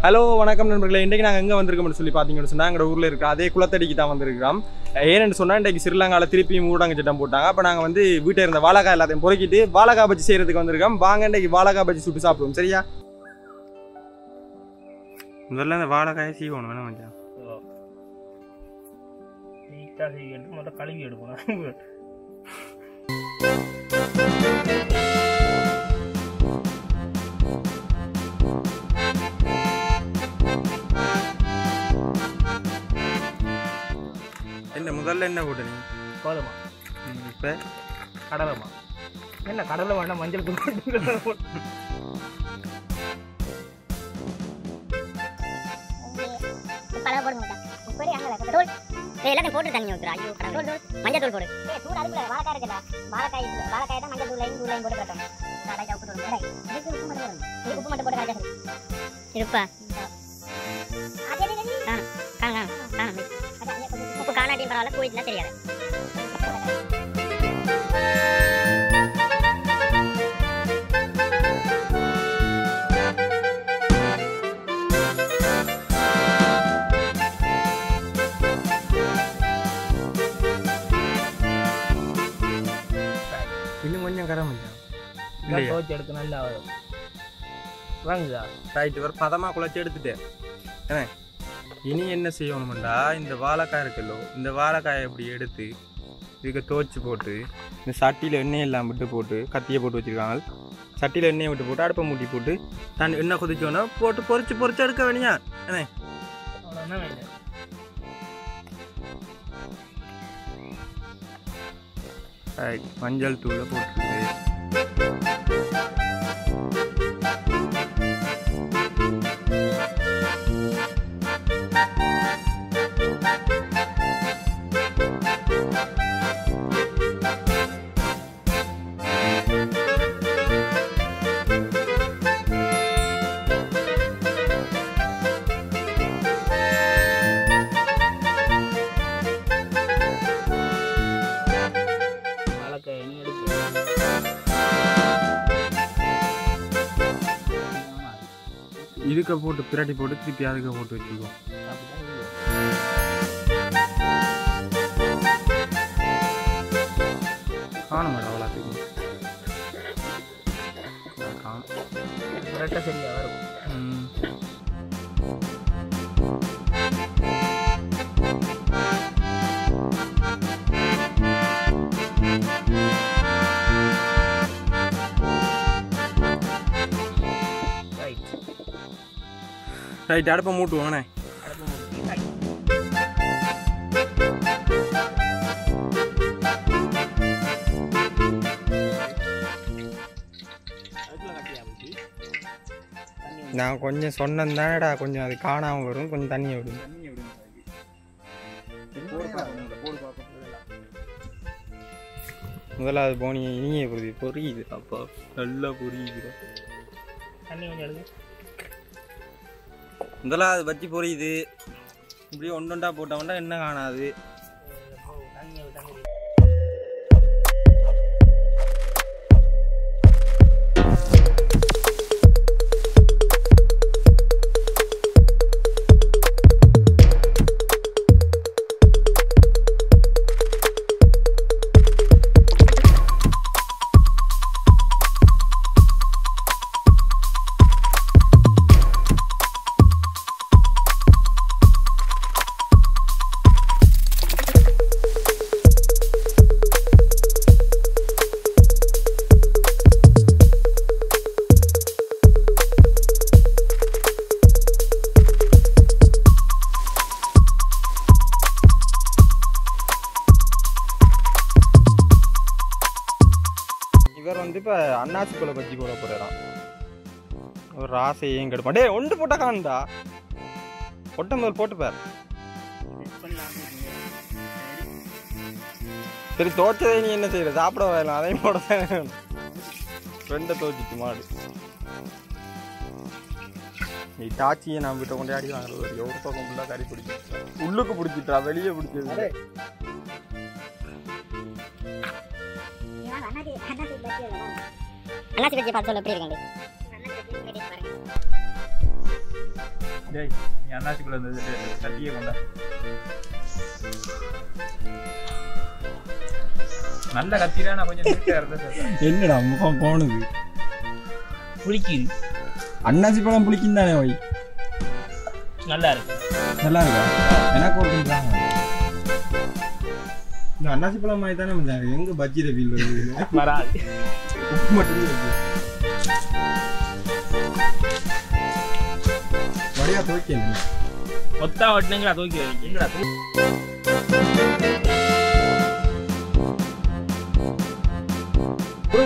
Hello வணக்கம் நண்பர்களே. இன்றைக்கு நாங்கள் எங்கே வந்திருக்கோம்னு சொல்லி பார்த்தீங்கன்னு சொன்னால் எங்கள் ஊரில் இருக்கிற அதே குளத்தடிக்கு தான் வந்திருக்கிறோம். ஏன்னு சொன்னால் இன்றைக்கு ஸ்ரீலங்காவில் திருப்பியும் ஊடக சட்டம் போட்டாங்க. அப்போ நாங்கள் வந்து வீட்டில் இருந்த வாழைக்காய் எல்லாத்தையும் பொறுக்கிட்டு வாழைக்காய் பஜ்ஜி செய்கிறதுக்கு வந்திருக்கோம். வாங்க இன்றைக்கு வாழைக்காய் பஜ்ஜி சுட்டு சாப்பிடுவோம். சரியா? முதல்ல இந்த வாழைக்காயை சீவணும் வேணும் கொஞ்சம் முதல்ல கழுவி எடுக்கணும். என்ன முதல்ல என்ன போட்டு நீ கோதுமா இப்போ கடலைமா என்ன கடலை வேண்டாம் மஞ்சள் தூள் எல்லாத்தையும் போட்டு தண்ணி ஊற்றுறா. ஐயோ கடவுள் மஞ்சள் தூள் போடு. தூள் அதுக்குள்ள வாழைக்காய் இருக்குதா? வாழைக்காய் தான் மஞ்சள் தூளையும் போட்டு கட்டணும். உப்பு மட்டும் போட்டு கரெக்டாக இருப்பா. உப்பு காணாட்டியும் பரவாயில்ல, போயிட்டுனா தெரியாது. இன்னும் கொஞ்சம் கரம் துவச்சி எடுக்க நல்லா வாங்குதா ரைட்டு வர பதமாக குழச்சி எடுத்துட்டேன். ஏன்னா இனி என்ன செய்யணும்டா, இந்த வாழைக்காய் இருக்குல்லோ, இந்த வாழைக்காயை இப்படி எடுத்து இதுக்கு துவச்சி போட்டு இந்த சட்டியில் எண்ணெய் எல்லாம் விட்டு போட்டு கத்தியை போட்டு வச்சுருக்காங்க. சட்டியில் எண்ணெயை விட்டு போட்டு அடுப்பை மூட்டி போட்டு தண்ணி எண்ணெய் கொதிச்சோன்னா போட்டு பொறிச்சு எடுக்க வேணியா? என்ன மஞ்சள் தூளை போட்டு இதுக்க போட்டு பிரட்டி போட்டு திருப்பி அதுக்க போட்டு வச்சுக்குவோம். காணும் மேடம் அவ்வளோத்துக்கும் கரெக்டாக சரியாக இருக்கும். ரைட் அடுப்பை மூட்டுவோங்கண்ணே. நான் கொஞ்சம் சொன்னேன் தானடா, கொஞ்சம் அது காணாமல் வரும், கொஞ்சம் தண்ணியை விடும். முதலாவது போனி இனியே பொரியுது. அப்போ நல்லா பொரியுது. தண்ணி கொஞ்சம் எடுத்து முதலாவது பத்தி பொரியுது. இப்படியே ஒன்றொண்டா போட்டோம்னா என்ன காணாது. இவர் வந்து இப்போ அண்ணாச்சிக்குள்ள பஜ்ஜி கூட போடுறான். ஒரு ராசையும் கெடுப்பான். டே ஒன்று போட்டா காணுண்டா, ஒட்ட முதல் போட்டு பார். சரி தோச்சதை நீ என்ன செய்யற? சாப்பிட வேணும், அதையும் போட ரெண்டை தோச்சிட்டு மாடு. நீ டாச்சியை நான் விட்ட கொண்டாடி வாங்குறது ஒரு பக்கம் ஃபுல்லாக கறி பிடிச்சி உள்ளுக்கு பிடிச்சிட்டா, வெளியே பிடிச்சது. அண்ணாச்சி பஜ்ஜி பார்த்து சொல்ல எப்படி இருக்காங்க? டேய் நீ அண்ணாச்சிக்குள்ள இந்த சட்டியை கொண்டா நல்ல கத்திரா நான் கொஞ்சம் நீட்டா இருந்தேன் என்னடா முகம் கோணுது புளிக்குது அன்னாசி பழம் புளிக்கும் தானே வை நல்லா இருக்கு நல்லா இருக்கா எனக்கு ஒரு கொஞ்சம் இந்த அன்னாசி பழம் மாதிரி தானே இருந்தாங்க எங்க பஜ்ஜி ரவியில் வருது வராது உப்பு மட்டும் இருக்கு வடையா துவைக்கல ஒத்தா வட்டினங்களா தூக்கி வைக்கீங்களா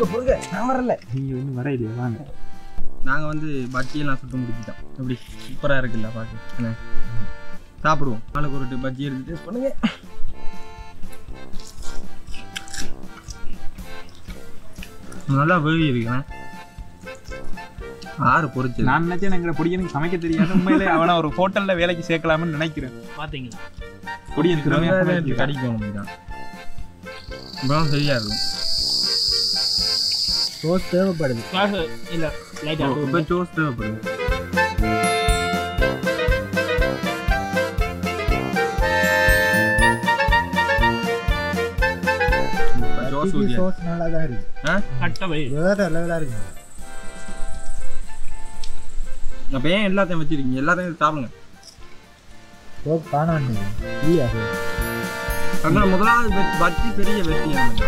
புருங்க நான் வரல நீங்க ஒன்றும் வர இல்லையா வாங்க நாங்கள் வந்து பஜ்ஜியெல்லாம் சுட்டு முடிச்சிட்டோம் எப்படி சூப்பராக இருக்குல்ல பார்க்க என்ன சாப்பிடுவோம் நாளைக்கு ஒரு பஜ்ஜி எடுத்து டேஸ்ட் பண்ணுங்க நல்லா வேவி இருக்குண்ணே ஆறு பொறிச்சு நான் நினைச்சேன் எங்களை பொடியனுக்கு சமைக்க தெரியாது உண்மையிலே அவனை ஒரு ஹோட்டல்ல வேலைக்கு சேர்க்கலாம்னு நினைக்கிறேன் பாத்தீங்களா பொடியன் திறமையாக கடிக்கணும் தான் இப்பதான் சரியா இருக்கும் சோஸ் தேவைப்படுது இல்ல லைட்டா இப்போ சோஸ் தேவைப்படுது சோஸ் நல்லா தான் இருக்கு கட்டவை வேற லெவலா இருக்கு அப்ப ஏன் எல்லாத்தையும் வச்சிருக்கீங்க எல்லாத்தையும் சாப்பிடுங்க சோஸ் காணான்னு அங்கே முதலாவது பஜ்ஜி பெரிய வெற்றியானது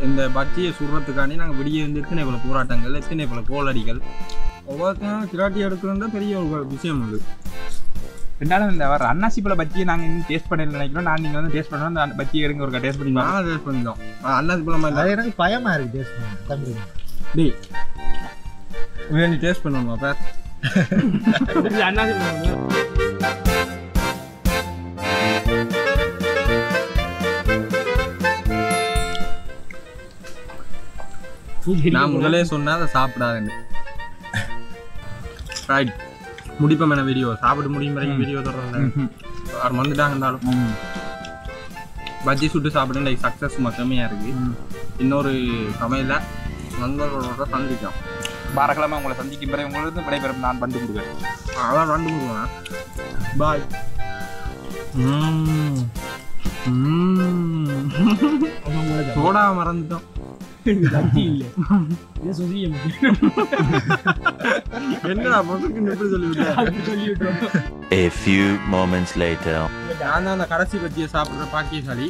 இந்த பஜ்ஜியை சுடுறதுக்காண்டி நாங்கள் விடிய இருந்து எத்தனை போல போராட்டங்கள் எத்தனை போல கோலடிகள் ஒவ்வொருத்தையும் கிராட்டி எடுக்கிறதா பெரிய ஒரு விஷயம் உண்டு ரெண்டாலும் இந்த வர அன்னாசி பழ பஜ்ஜியை நாங்கள் இன்னும் டேஸ்ட் பண்ண நினைக்கிறோம் நான் நீங்கள் வந்து டேஸ்ட் பண்ணோம் அந்த பஜ்ஜியை எடுங்க ஒரு டேஸ்ட் பண்ணி நாங்கள் டேஸ்ட் பண்ணிட்டோம் அன்னாசி பழம் மாதிரி எனக்கு பயமாக இருக்குது டேஸ்ட் பண்ண தம்பி டேய் வேண்டி டேஸ்ட் பண்ணுவோம் அப்போ அண்ணாசி நான் முதலே சொன்னா அதை சாப்பிடாதுன்னு ரைட் முடிப்போம் என்ன வீடியோ சாப்பிட்டு முடியும் வரைக்கும் வீடியோ தொடர்றேன் அவர் வந்துட்டாங்கன்னாலும் பஜ்ஜி சுட்டு சாப்பிட்டு லைக் சக்ஸஸ் மட்டுமையாக இருக்கு இன்னொரு சமையல நண்பர்களோட சந்திக்கும் வாரக்கிழமை உங்களை சந்திக்கும் பிறகு உங்களுக்கு விடைபெறும் நான் பண்ணி கொடுக்குறேன் அதான் ரெண்டு கொடுக்குவேன் பாய் சோடா மறந்துட்டோம் என்னடா சொல்லிவிட்டேன் A few moments later. நான் தான் அந்த கடைசி பஜ்ஜியை சாப்பிடுற பாக்கியசாலி